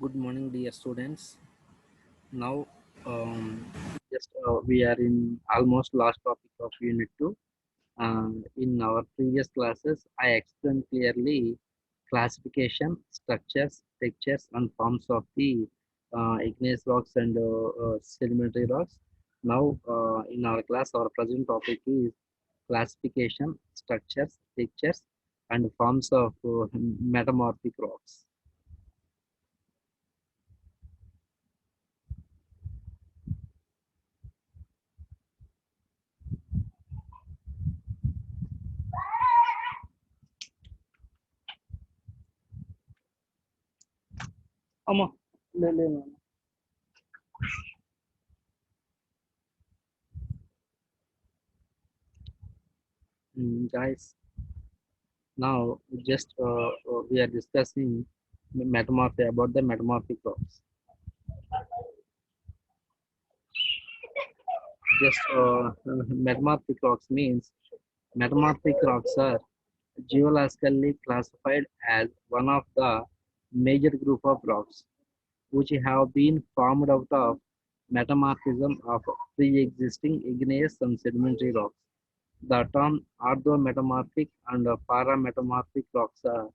Good morning, dear students. Now, just we are in almost last topic of Unit 2. In our previous classes, I explained clearly classification, structures, textures, and forms of the igneous rocks and sedimentary rocks. Now, in our class, our present topic is classification, structures, textures, and forms of metamorphic rocks. అమ్మా లేదు guys, now just we are discussing metamorphic about the metamorphic rocks. Just metamorphic rocks means metamorphic rocks are geologically classified as one of the major group of rocks which have been formed out of metamorphism of pre-existing igneous and sedimentary rocks. The term orthometamorphic and parametamorphic rocks are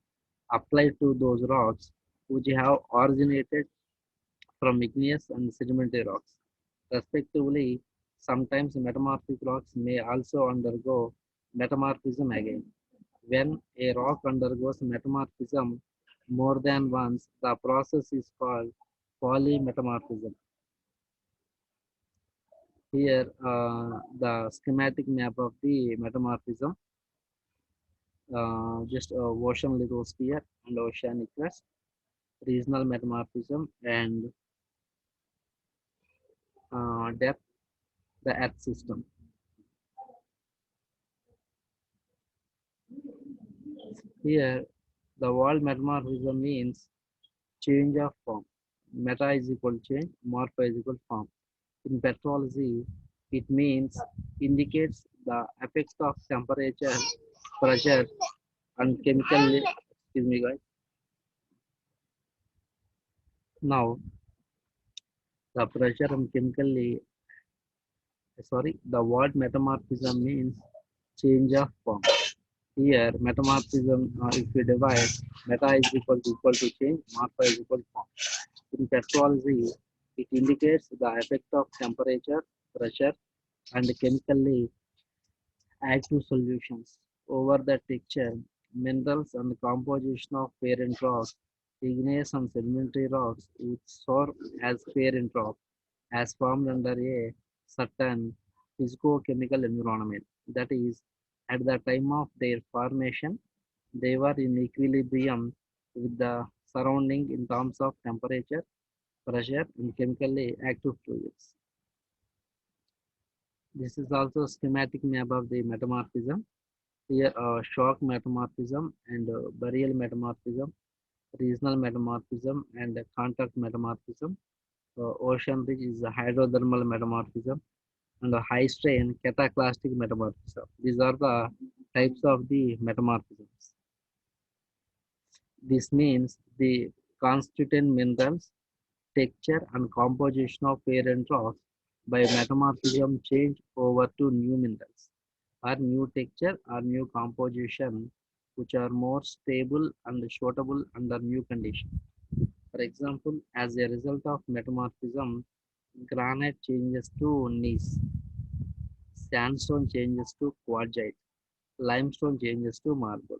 applied to those rocks which have originated from igneous and sedimentary rocks, respectively. Sometimes metamorphic rocks may also undergo metamorphism again. When a rock undergoes metamorphism more than once, the process is called polymetamorphism. Here, the schematic map of the metamorphism, just ocean lithosphere and oceanic crust, regional metamorphism, and depth, the earth system. Here, the word metamorphism means change of form. Meta is equal to change, morpho is equal to form. In petrology, it means indicates the effects of temperature, pressure, and chemical. Excuse me, guys. Now, the pressure and chemically. Sorry, the word metamorphism means change of form. Here, metamorphism, if we divide, meta is equal to change, morpho is equal to form. In petrology, it indicates the effect of temperature, pressure, and chemically active solutions over the texture, minerals, and composition of parent rocks, igneous and sedimentary rocks, which serve as parent rock, as formed under a certain physicochemical environment. That is, at the time of their formation, they were in equilibrium with the surrounding in terms of temperature, pressure, and chemically active fluids. This is also a schematic map of the metamorphism. Here, shock metamorphism and burial metamorphism, regional metamorphism, and contact metamorphism. Ocean ridge is a hydrothermal metamorphism, and a high strain cataclastic metamorphism. These are the types of the metamorphisms. This means the constituent minerals, texture, and composition of parent rocks by metamorphism change over to new minerals or new texture or new composition which are more stable and suitable under new conditions. For example, as a result of metamorphism, granite changes to gneiss, sandstone changes to quartzite, limestone changes to marble.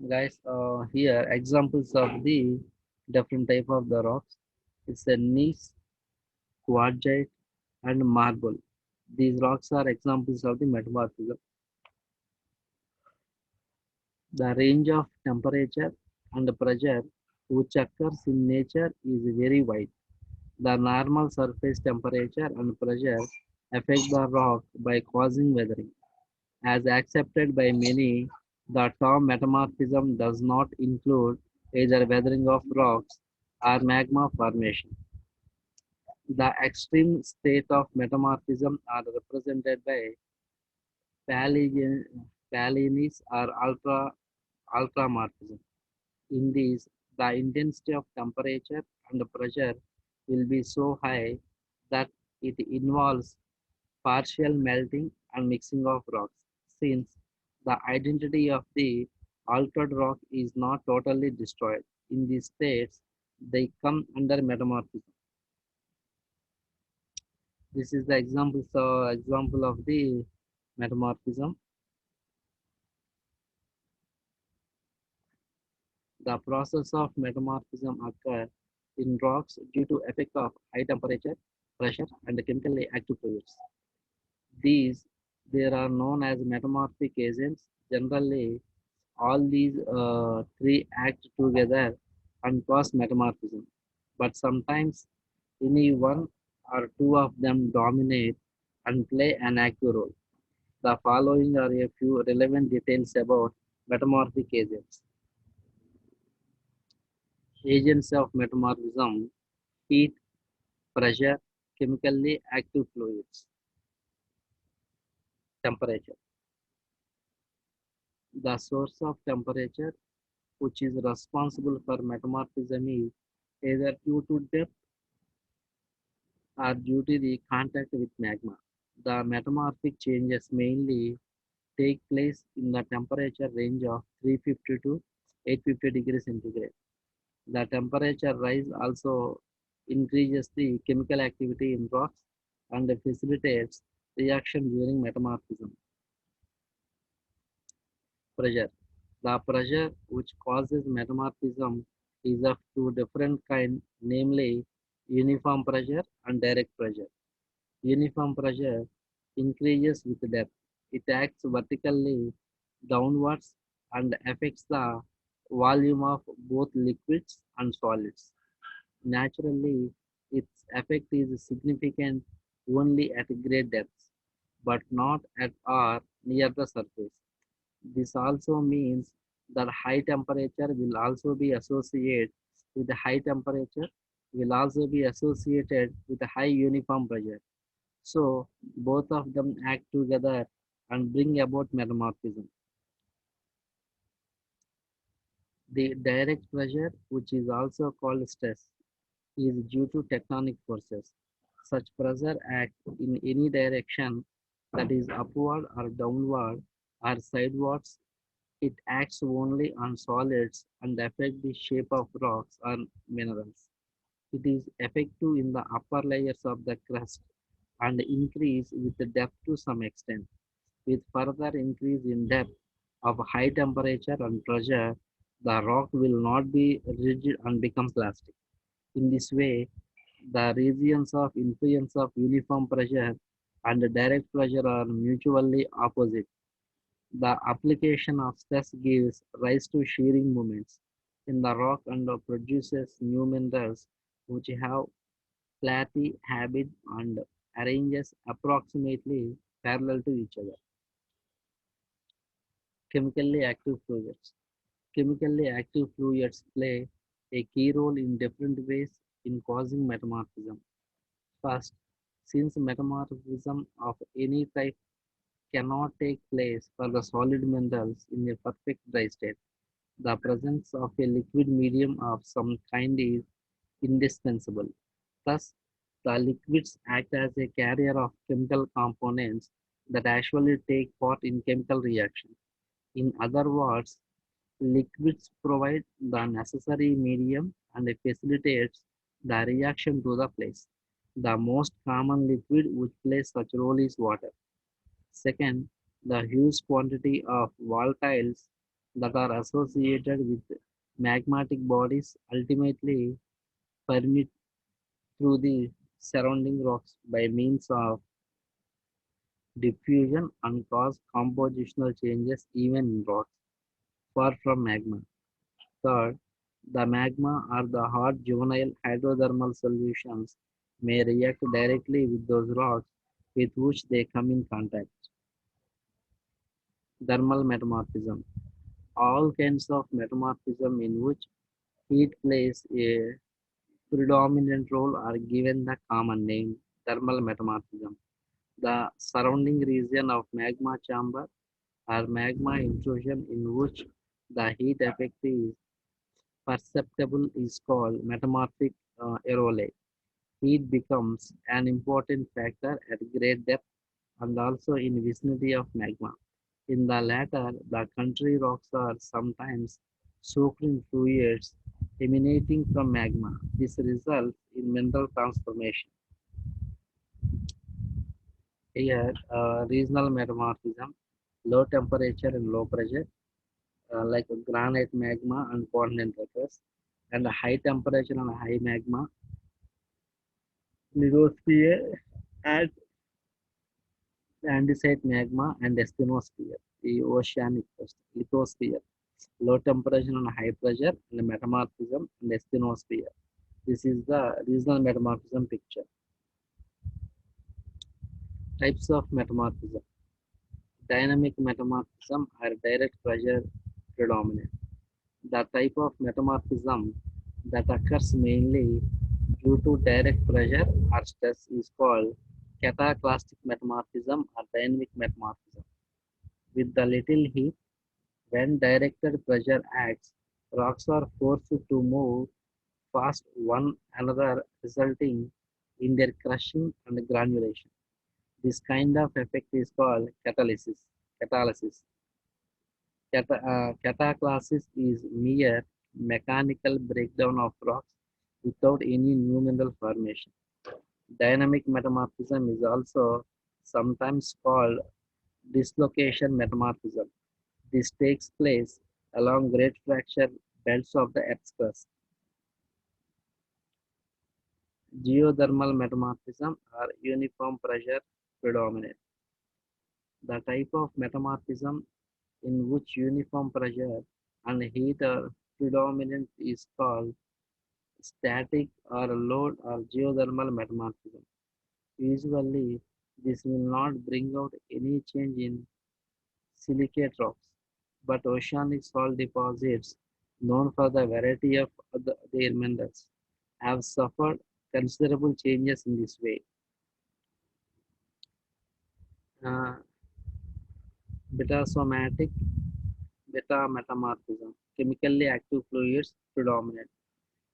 Guys, here examples of the different type of the rocks. It's a gneiss, quartzite, and marble. These rocks are examples of the metamorphism. The range of temperature and pressure which occurs in nature is very wide. The normal surface temperature and pressure affect the rock by causing weathering. As accepted by many, the term metamorphism does not include either weathering of rocks or magma formation. The extreme state of metamorphism are represented by paleo- palines or ultramorphism. In these, The intensity of temperature and pressure will be so high that it involves partial melting and mixing of rocks. Since the identity of the altered rock is not totally destroyed, in these states they come under metamorphism. This is the example of the metamorphism. The process of metamorphism occurs in rocks due to effect of high temperature, pressure, and chemically active fluids. These there are known as metamorphic agents. Generally, all these three act together and cause metamorphism. But sometimes any one or two of them dominate and play an active role. The following are a few relevant details about metamorphic agents. Agents of metamorphism: heat, pressure, chemically active fluids, temperature. The source of temperature which is responsible for metamorphism is either due to depth or due to the contact with magma. The metamorphic changes mainly take place in the temperature range of 350 to 850 degrees centigrade. The temperature rise also increases the chemical activity in rocks and facilitates reaction during metamorphism. Pressure. The pressure which causes metamorphism is of two different kinds, namely uniform pressure and direct pressure. Uniform pressure increases with depth. It acts vertically downwards and affects the volume of both liquids and solids. Naturally, its effect is significant only at great depths, but not at or near the surface. This also means that high temperature will also be associated with the high temperature will also be associated with a high uniform pressure. So both of them act together and bring about metamorphism. The direct pressure, which is also called stress, is due to tectonic forces. Such pressure acts in any direction, that is upward or downward or sidewards. It acts only on solids and affects the shape of rocks or minerals. It is effective in the upper layers of the crust and increase with the depth to some extent. With further increase in depth of high temperature and pressure, the rock will not be rigid and become plastic. In this way, the regions of influence of uniform pressure and direct pressure are mutually opposite. The application of stress gives rise to shearing movements in the rock and produces new minerals which have platy habit and arranges approximately parallel to each other. Chemically active fluids. Chemically active fluids play a key role in different ways in causing metamorphism. First, since metamorphism of any type cannot take place for the solid minerals in a perfect dry state, the presence of a liquid medium of some kind is indispensable. Thus, the liquids act as a carrier of chemical components that actually take part in chemical reaction. In other words, liquids provide the necessary medium and facilitates the reaction to the place. The most common liquid which plays such role is water. Second, the huge quantity of volatiles that are associated with magmatic bodies ultimately permeate through the surrounding rocks by means of diffusion and cause compositional changes even in rocks far from magma. Third, the magma or the hot juvenile hydrothermal solutions may react directly with those rocks with which they come in contact. Thermal metamorphism. All kinds of metamorphism in which heat plays a predominant role are given the common name thermal metamorphism. The surrounding region of magma chamber or magma intrusion in which the heat effect is perceptible is called metamorphic aerole. Heat becomes an important factor at great depth and also in vicinity of magma. In the latter, the country rocks are sometimes soaked in fluids emanating from magma. This results in mineral transformation. Here, regional metamorphism, low temperature and low pressure, like granite magma and continental crust, and high temperature and high magma, lithosphere, and andesite magma and asthenosphere, the oceanic crust, lithosphere, low temperature and high pressure, and metamorphism and asthenosphere. This is the regional metamorphism picture. Types of metamorphism. Dynamic metamorphism are direct pressure predominant. The type of metamorphism that occurs mainly due to direct pressure or stress is called cataclastic metamorphism or dynamic metamorphism. With the little heat, when directed pressure acts, rocks are forced to move fast one another, resulting in their crushing and granulation. This kind of effect is called catalysis. Catalysis. Cataclasis is mere mechanical breakdown of rocks without any new mineral formation. Dynamic metamorphism is also sometimes called dislocation metamorphism. This takes place along great fracture belts of the Earth's crust. Geothermal metamorphism are uniform pressure predominant. The type of metamorphism in which uniform pressure and heat are predominant is called static or load or geothermal metamorphism. Usually, this will not bring out any change in silicate rocks, but oceanic salt deposits, known for the variety of their minerals, have suffered considerable changes in this way. Uh, Betasomatic beta-metamorphism, chemically active fluids predominate.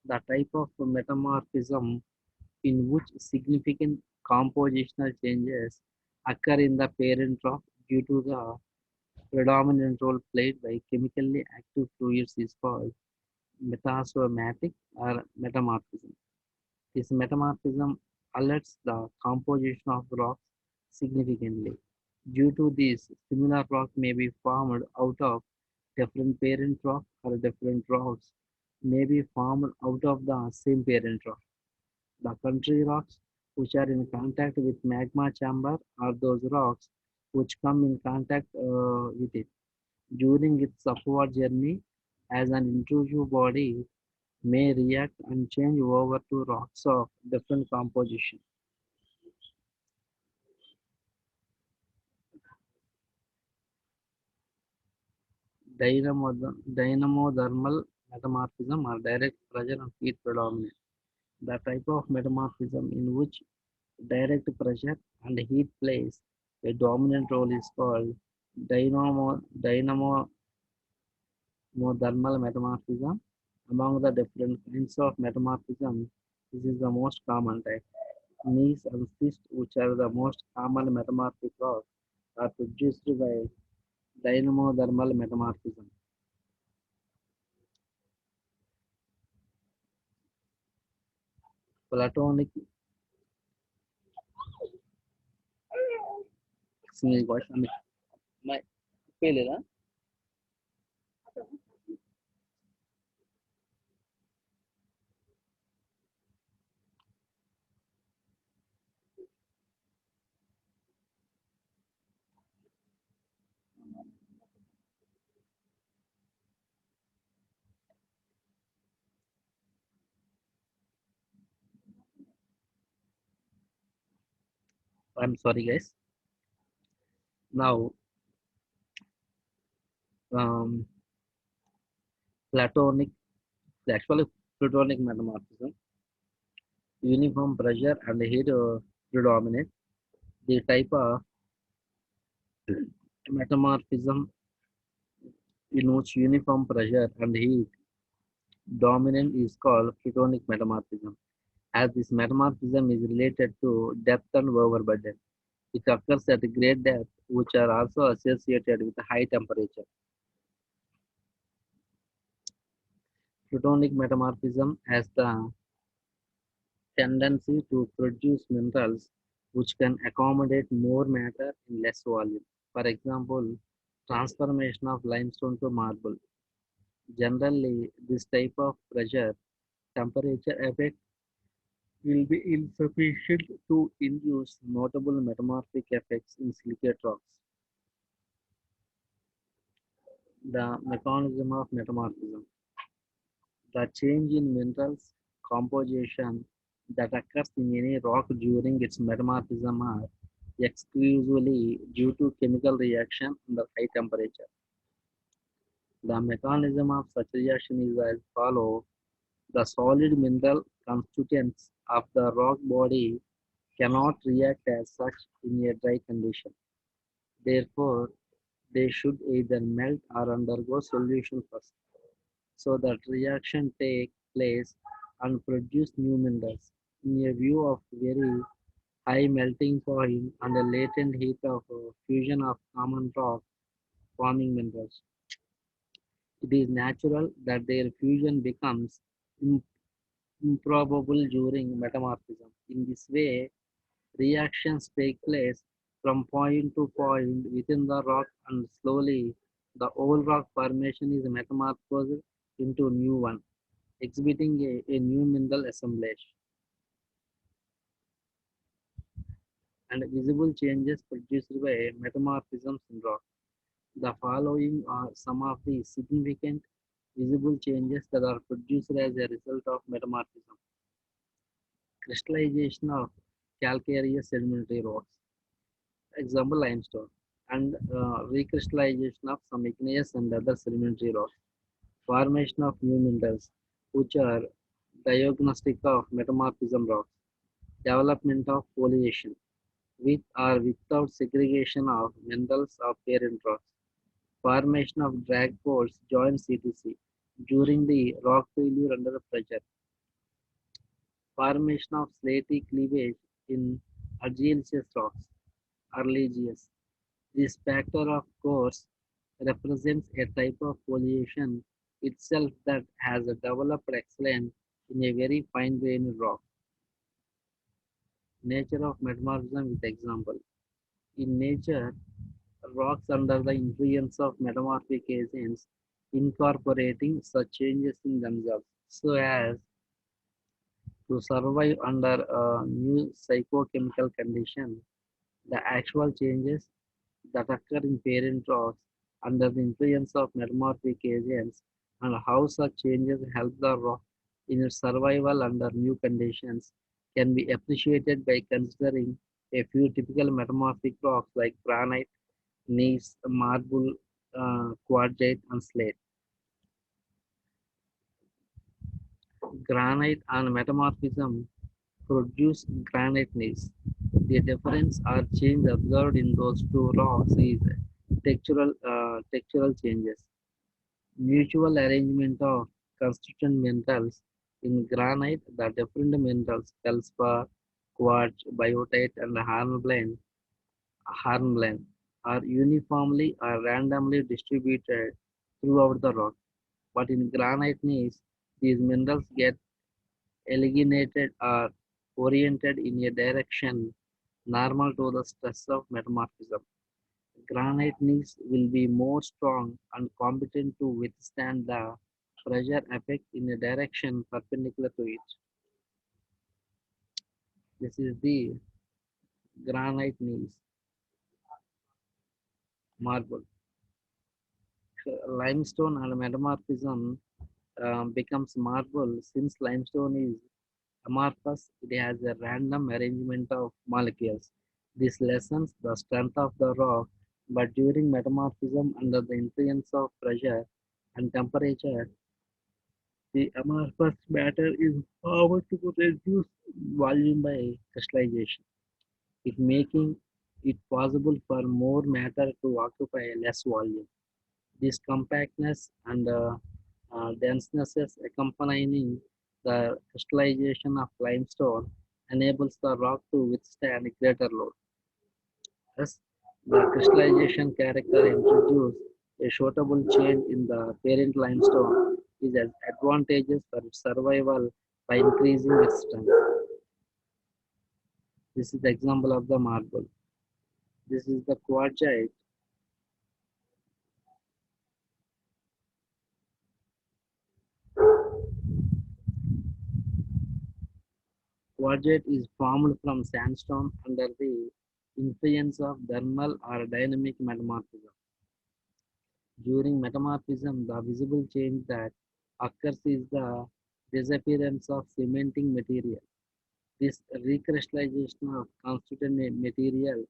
The type of metamorphism in which significant compositional changes occur in the parent rock due to the predominant role played by chemically active fluids is called metasomatic or metamorphism. This metamorphism alters the composition of rocks significantly. Due to this, similar rock may be formed out of different parent rock or different rocks may be formed out of the same parent rock. The country rocks which are in contact with magma chamber are those rocks which come in contact with it during its upward journey as an intrusive body may react and change over to rocks of different composition. Dynamothermal metamorphism are direct pressure and heat predominant. The type of metamorphism in which direct pressure and heat plays a dominant role is called dynamothermal metamorphism. Among the different kinds of metamorphism, this is the most common type. Gneiss and schist, which are the most common metamorphic rocks, are produced by dynamothermal metamorphism. Platonic question. My failure. I'm sorry, guys. Now, um, Platonic, actually Platonic metamorphism, uniform pressure and heat predominate. The type of metamorphism in which uniform pressure and heat dominant is called ketonic metamorphism, as this metamorphism is related to depth and overburden. It occurs at great depth, which are also associated with high temperature. Plutonic metamorphism has the tendency to produce minerals which can accommodate more matter in less volume. For example, transformation of limestone to marble. Generally, this type of pressure temperature effect will be insufficient to induce notable metamorphic effects in silicate rocks. The mechanism of metamorphism. The change in minerals composition that occurs in any rock during its metamorphism are exclusively due to chemical reaction under high temperature. The mechanism of such reaction is as follows. The solid mineral constituents of the rock body cannot react as such in a dry condition. Therefore, they should either melt or undergo solution first, so that reaction take place and produce new minerals. In a view of very high melting point and a latent heat of fusion of common rock forming minerals, it is natural that their fusion becomes im- improbable during metamorphism. In this way, reactions take place from point to point within the rock and slowly the old rock formation is metamorphosed into new one, exhibiting a new mineral assemblage and visible changes produced by metamorphisms in rock. The following are some of the significant visible changes that are produced as a result of metamorphism. Crystallization of calcareous sedimentary rocks, example limestone, and recrystallization of some igneous and other sedimentary rocks. Formation of new minerals, which are diagnostic of metamorphism rocks. Development of foliation, with or without segregation of minerals of parent rocks. Formation of drag faults, joints etc. during the rock failure under pressure. Formation of slaty cleavage in argillaceous rocks, argillaceous. This factor, of course, represents a type of foliation itself that has developed excellence in a very fine-grained rock. Nature of metamorphism with example. In nature, rocks under the influence of metamorphic agents incorporating such changes in themselves so as to survive under a new psychochemical condition. The actual changes that occur in parent rocks under the influence of metamorphic agents and how such changes help the rock in its survival under new conditions can be appreciated by considering a few typical metamorphic rocks like granite, gneiss, marble, quartzite, and slate. Granite and metamorphism produce granite gneiss. The difference or change observed in those two rocks is textural changes. Mutual arrangement of constituent minerals. In granite, the different minerals feldspar, quartz, biotite, and hornblende are uniformly or randomly distributed throughout the rock. But in granite gneiss, these minerals get alienated or oriented in a direction normal to the stress of metamorphism. Granite gneiss will be more strong and competent to withstand the pressure effect in a direction perpendicular to it. This is the granite gneiss marble. Limestone and metamorphism becomes marble since limestone is amorphous. It has a random arrangement of molecules. This lessens the strength of the rock, but during metamorphism under the influence of pressure and temperature, the amorphous matter is formed to reduce volume by crystallization, it making it possible for more matter to occupy less volume. This compactness and densenesses accompanying the crystallization of limestone enables the rock to withstand greater load. Thus, the crystallization character introduces a suitable change in the parent limestone is advantageous for its survival by increasing its strength. This is the example of the marble. This is the quartzite. Quartzite is formed from sandstone under the influence of thermal or dynamic metamorphism. During metamorphism, the visible change that occurs is the disappearance of cementing material. This recrystallization of constituent material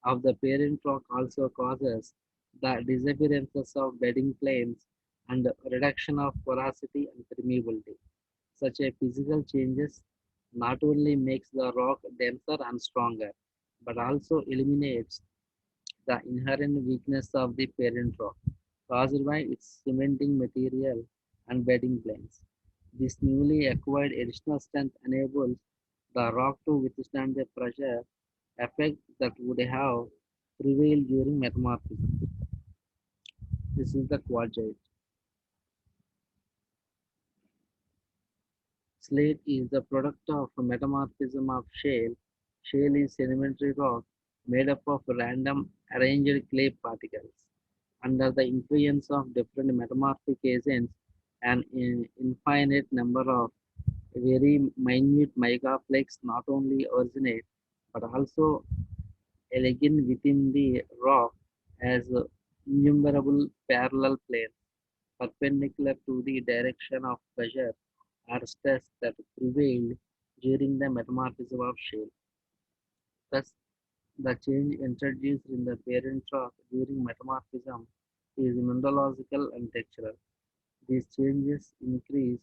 of the parent rock also causes the disappearances of bedding planes and reduction of porosity and permeability. Such a physical changes not only makes the rock denser and stronger, but also eliminates the inherent weakness of the parent rock caused by its cementing material and bedding planes. This newly acquired additional strength enables the rock to withstand the pressure effect that would have prevailed during metamorphism. This is the quartzite. Slate is the product of a metamorphism of shale. Shale is sedimentary rock made up of random arranged clay particles. Under the influence of different metamorphic agents, an infinite number of very minute mica flakes not only originate but also elegant within the rock as innumerable parallel planes perpendicular to the direction of pressure or stress that prevailed during the metamorphism of shale. Thus, the change introduced in the parent rock during metamorphism is mineralogical and textural. These changes increase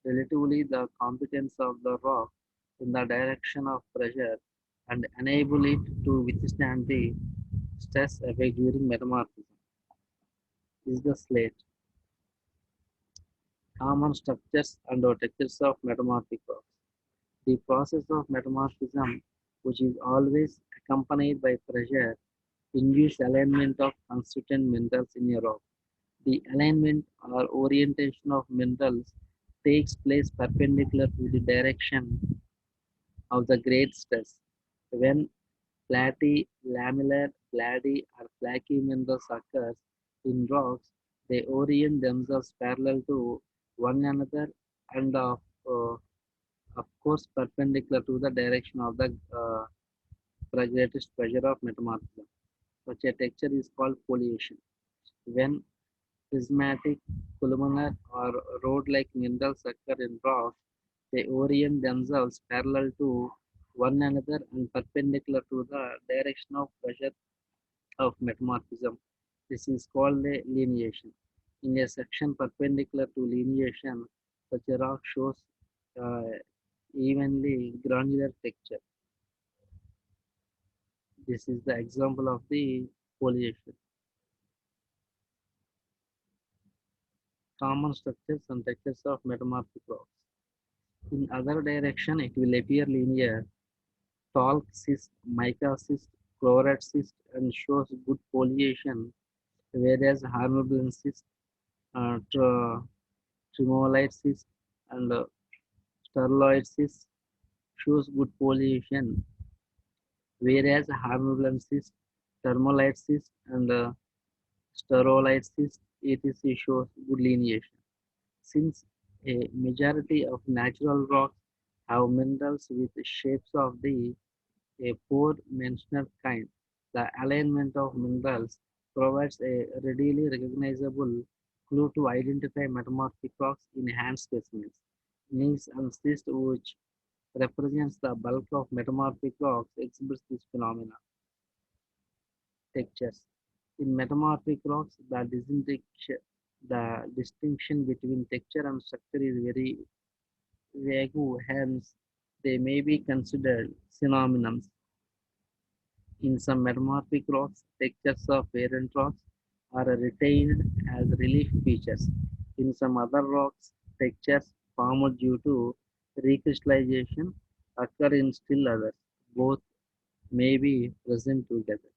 relatively the competence of the rock in the direction of pressure and enable it to withstand the stress effect during metamorphism. Is the slate. Common structures and textures of metamorphic rocks. The process of metamorphism, which is always accompanied by pressure, induces alignment of constituent minerals in a rock. The alignment or orientation of minerals takes place perpendicular to the direction of the great stress. When platy, lamellar, bladdy, or flaky minerals occurs in rocks, they orient themselves parallel to one another and of course perpendicular to the direction of the greatest pressure of metamorphism. Such a texture is called foliation. When prismatic, columnar, or rod-like minerals occur in rocks, they orient themselves parallel to one another and perpendicular to the direction of pressure of metamorphism. This is called a lineation. In a section perpendicular to lineation, such a rock shows uh, evenly granular texture. This is the example of the foliation. Common structures and textures of metamorphic rocks. In other direction, it will appear linear, talc cyst, mica cyst, chloride cyst, and shows good foliation, whereas hornblende cyst, uh, tr- tremolite cyst, and sterloid cyst shows good foliation, whereas hornblende cyst, thermolite cyst, and sterolite cyst, etc. shows good lineation. Since a majority of natural rocks have minerals with shapes of the a four-dimensional kind, the alignment of minerals provides a readily recognizable clue to identify metamorphic rocks in hand specimens. Gneiss and schist, which represents the bulk of metamorphic rocks, exhibits this phenomenon. Textures. In metamorphic rocks, the distinction between texture and structure is very vague, hence they may be considered synonyms. In some metamorphic rocks, textures of parent rocks are retained as relief features. In some other rocks, textures formed due to recrystallization occur in still others. Both may be present together.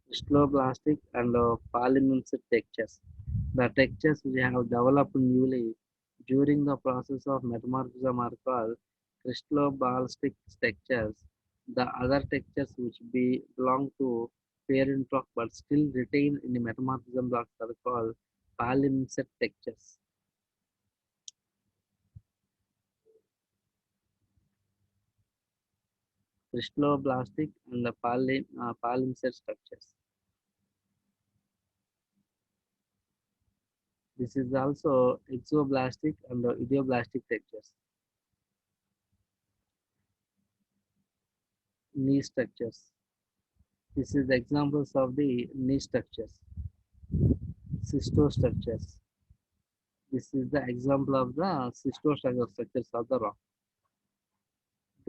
Crystalloblastic and polymimetic textures. The textures which have developed newly during the process of metamorphism are called crystalloblastic textures. The other textures which belong to parent rock but still retain in the metamorphism rocks are called palimpsest textures. Crystalloblastic and the palimpsest structures. This is also exoblastic and idioblastic textures. Knee structures. This is the examples of the knee structures. Cystostructures. This is the example of the cystostructures of the rock.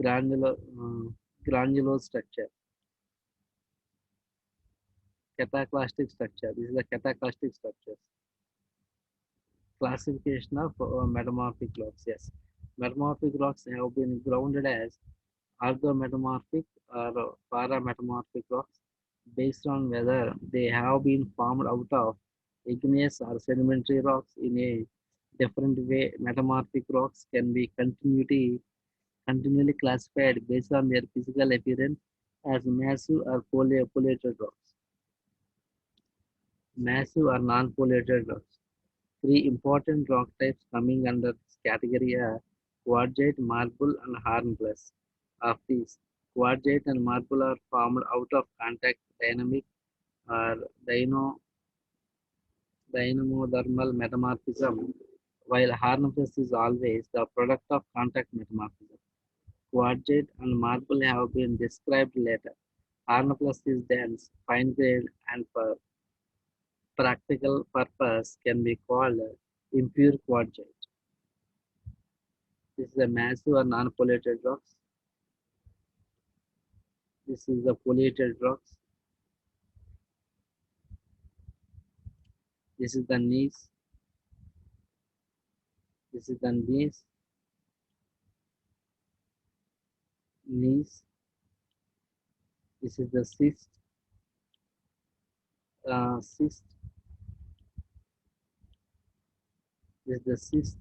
Granular, granulose structure. Cataclastic structure. This is the cataclastic structures. Classification of metamorphic rocks. Yes, metamorphic rocks have been grounded as orthometamorphic or parametamorphic rocks based on whether they have been formed out of igneous or sedimentary rocks in a different way. Metamorphic rocks can be continually classified based on their physical appearance as massive or foliated rocks. Massive or non-foliated rocks. Three important rock types coming under this category are quartzite, marble, and hornblende. Of these, quartzite and marble are formed out of contact dynamic or dynamothermal metamorphism, while hornblende is always the product of contact metamorphism. Quartzite and marble have been described later. Hornblende is dense, fine-grained, and for practical purpose can be called impure quartzite. This is a massive or non-foliated rocks. This is the foliated rocks. This is the gneiss. This is the gneiss. This is the cyst. This is the cyst.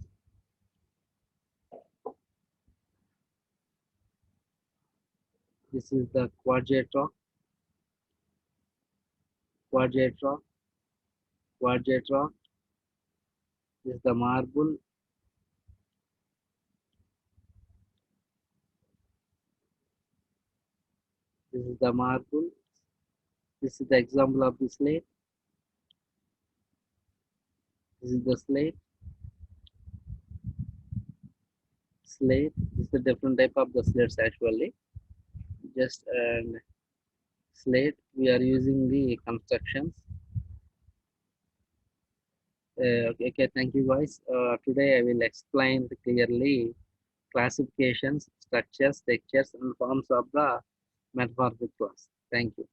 This is the quartzite rock. Quartzite rock. Quartzite rock. This is the marble. This is the marble. This is the example of the slate. This is the slate. Slate. This is the different type of the slates actually. Just and slate. We are using the constructions. Okay, thank you guys. Today I will explain clearly classifications, structures, textures, and forms of the metamorphic class. Thank you.